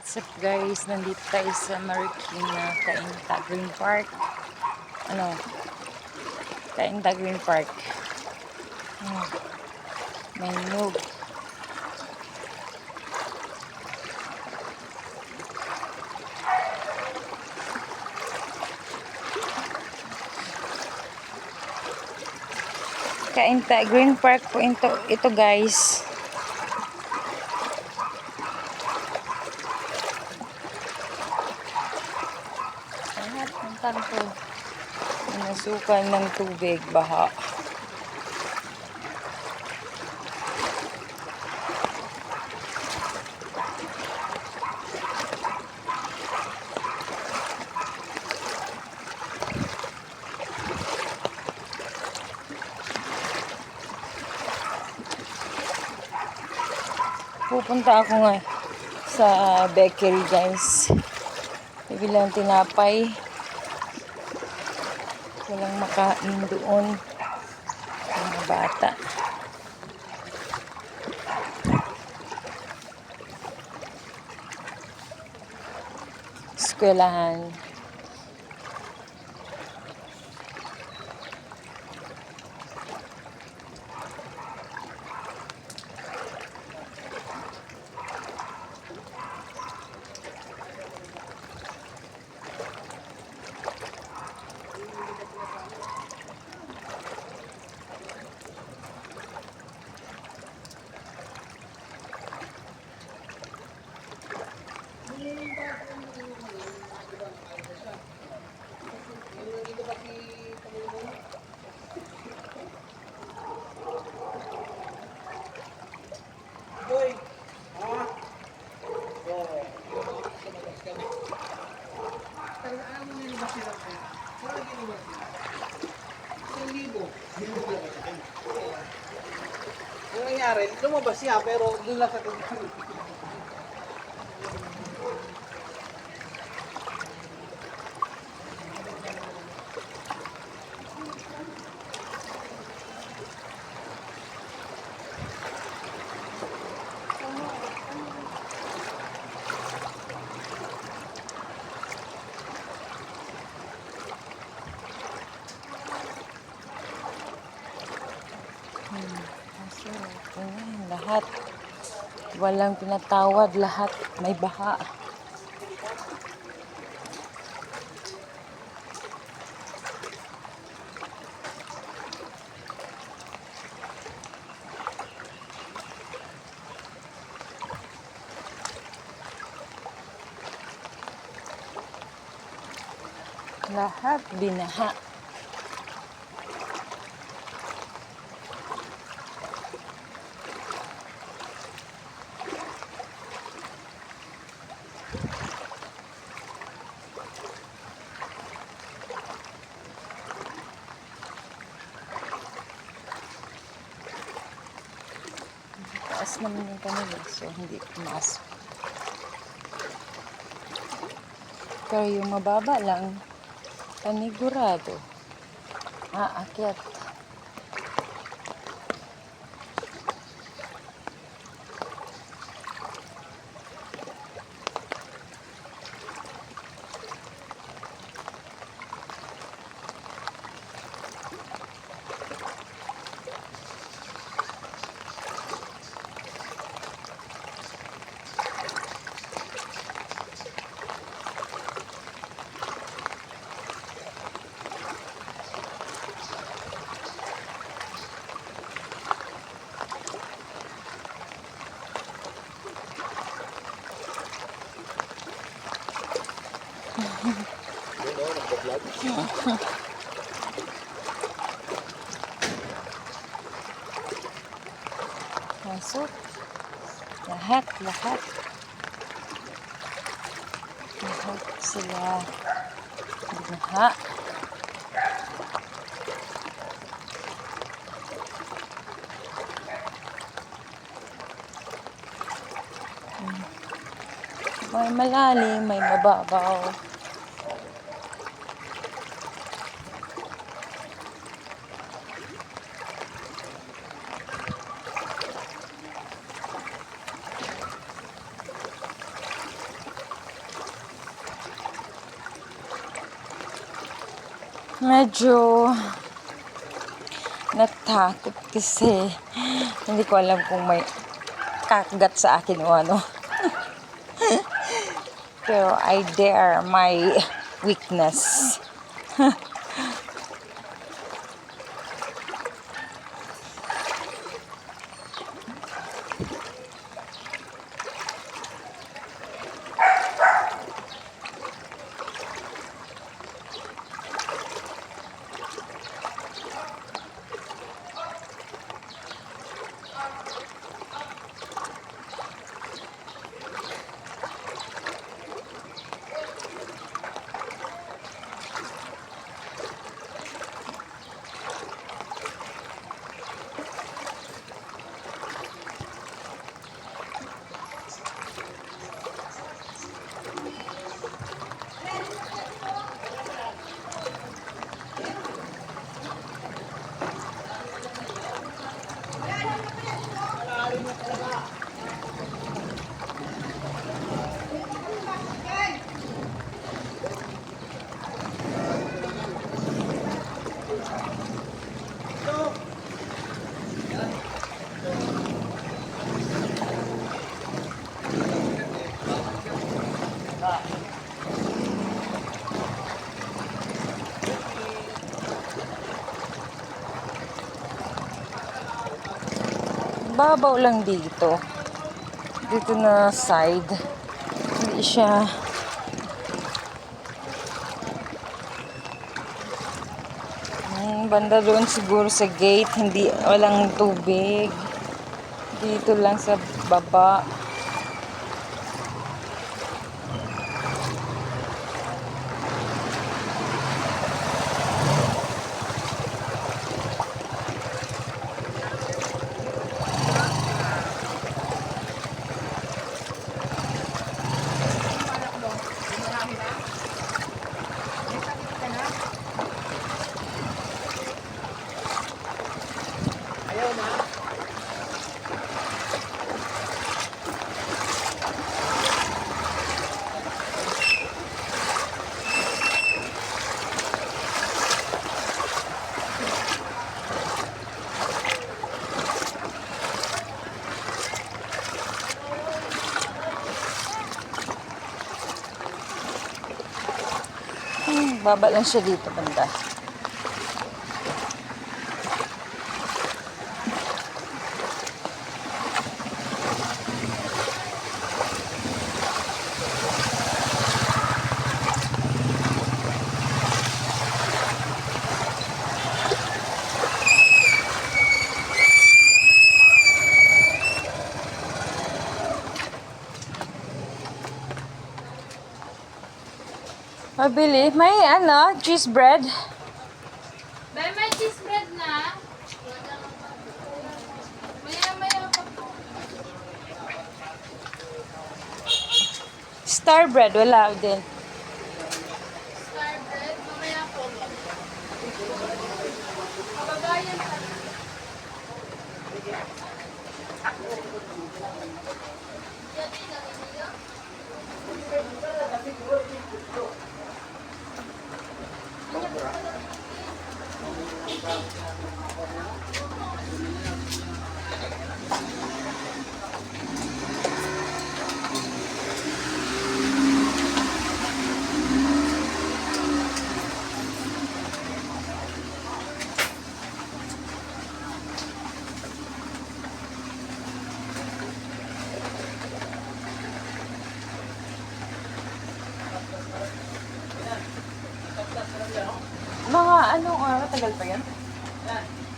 What's up guys, nandito tayo sa Marikina, Cainta Green Park. Cainta Green Park. May nyug. Cainta Green Park po ito guys. Lahat ng tanto nasukan ng tubig, baha. Pupunta ako nga sa bakery guys. Bibilang tinapay. Walang makain doon. Mga bata. Eskwelahan. Yung nangyari, lumabas siya pero doon lang sa Lahat. Walang pinatawad. Lahat may baha. Lahat binaha. Taas naman yung kanila, so hindi pumasok. Pero yung mababa lang, panigurado. Aakyat. Masuk. Lahat. Lahat sila binaha. May malalim, may mababaw. Medyo natakot kasi hindi ko alam kung may kakagat sa akin o ano. Pero I dare my weakness. Babaw lang dito. Dito na side. Hindi siya banda doon siguro sa gate, hindi walang tubig. Dito lang sa baba. Ayaw na. Baba lang siya dito banda. Mabili. May ano, cheese bread. May cheese bread na. Maya pa po. Star bread, wala din. Star bread, mamaya po. Kababayan pa. Mga anong oras? Tagal pa yan?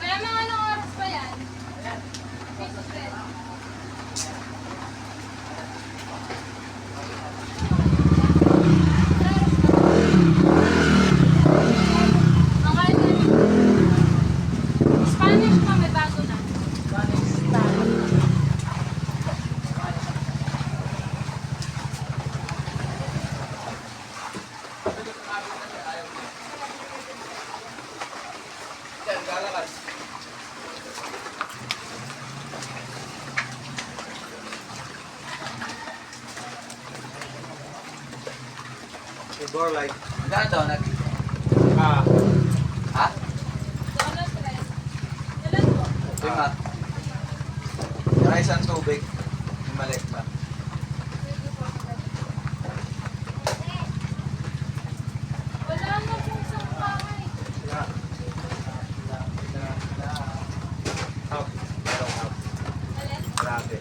Kaya mga anong oras pa yan? Cheese bread. Mga Spanish pa, may bago na. Door light. Magkano daw? Ah, Lima. Saka isang tubig. Yung maliit ba? Wala na pong sangkay. Half. Merong half. Alin? Grabe.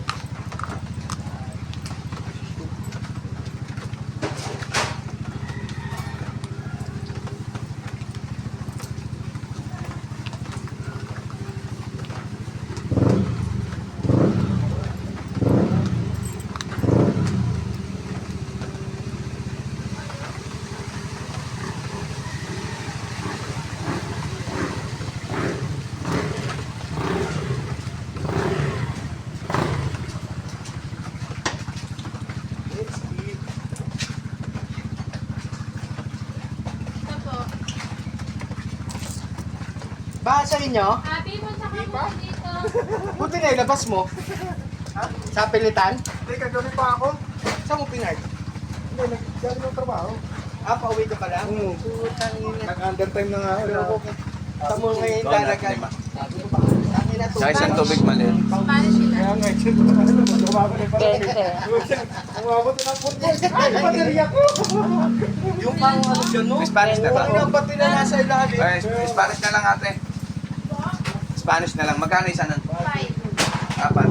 Ito po. Ba sa inyo? Abi, punta ka muna dito. Buti na ilabas mo. Ha? Sa pilitan? Hindi, kagabi pa ako. Saan mo pinag? Hindi, nagdali ng trabaho. Ah, pauwi ka pala? Oo. Putang ina. Nag-undertime na nga ako. Pero okay. Tamo ngayon Ikaw na, talaga. lima. Ang ina Saka isang tubig maliit. Spanish sila. Kaya nga, ano, magkababa na pala. 20. Umabot na ng football. Ay, baterya ko! Yung pang ano dyan, no? May Spanish na ba? Ano ang pati na nasa ilalim? Ay, Spanish na lang ate. Spanish na lang. Magkano isa nun? 5. Apat.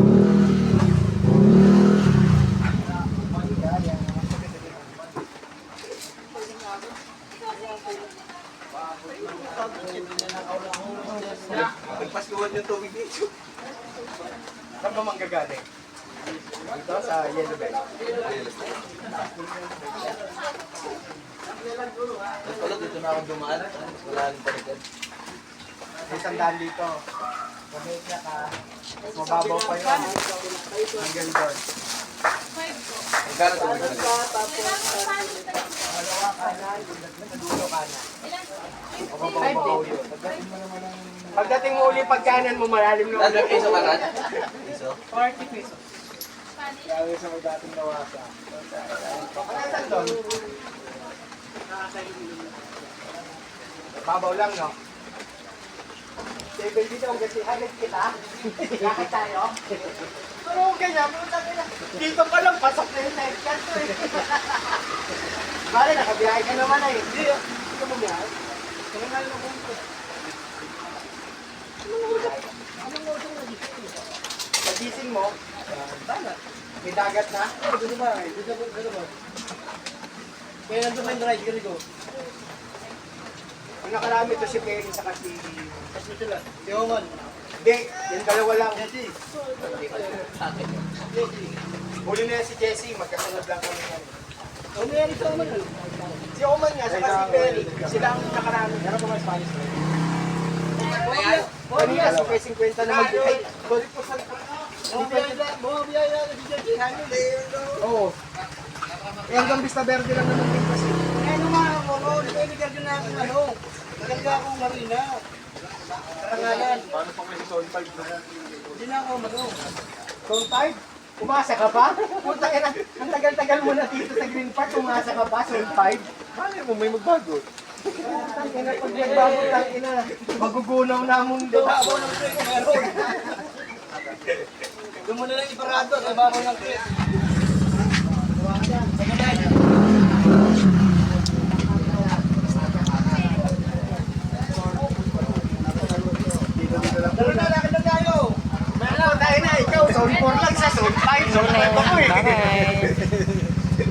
Nagpaskuhan yung tubig dito. Saan ba manggagaling? Dito sa Yellow Bell. Wala dito na ako dumaan. Wala rin paligad. May sandaan dito. Kamay niya ka. Mababaw pa yun. Hanggang doon. 5 po. Magkano tubig maliit? Dalawa kanan, sa dulo kanan. Ilan? Mababaw yun. Pagdating mo uli pagkanan mo, malalim na Ano, piso ka na? Piso? 40 pesos. Spanish? Kaya sa may dating nawasa. Ano saan doon? Babaw lang, no? Table dito, ang kasi halit kita. Lakad tayo. Pero ganyan, pero sabi na, dito pa lang, pasok na yung next canto eh. Bale, nakabiyahe ka naman eh. Hindi, hindi ka bumiyahe. Kaya nga lang ako ito. Pagising mo, sana. May dagat na. Dito ba? Dito ba? Kaya nandun na yung drive ko. Ang nakarami to si Perry sa kasi... Kasi sila. Si Oman. Hindi, yung dalawa lang. Jesse. Huli na yan si Jessie, magkasunod lang kami yan. Ano yan ito Oman? Si Oman nga, saka si Perry, sila ang nakarami. Meron pa mga Spanish na yun. Kanina, si Perry 50 na mag-ay. Balik po sa... Mga biyaya na si Jesse. Oo. Eh, hanggang Vista Verde lang naman din kasi. Eh, ano nga ako? Pwede ka dyan natin ano? Maganda akong marina. Karangalan. Paano pang may zone 5 na? Hindi na ako Zone 5? Umasa ka pa? Puta ina, ang tagal-tagal mo na dito sa Green Park, umasa ka pa, Zone 5? Paano mo may magbago? Tang ina, pag nagbago, tang ina, magugunaw na ang mundo. Babaw ng trip meron. Doon mo na lang iparado sa babaw ng trip. Dalo na, lakad na tayo. Puta ina, ikaw, Zone 4 lang sa Zone 5, Zone 5 ako eh. Bye.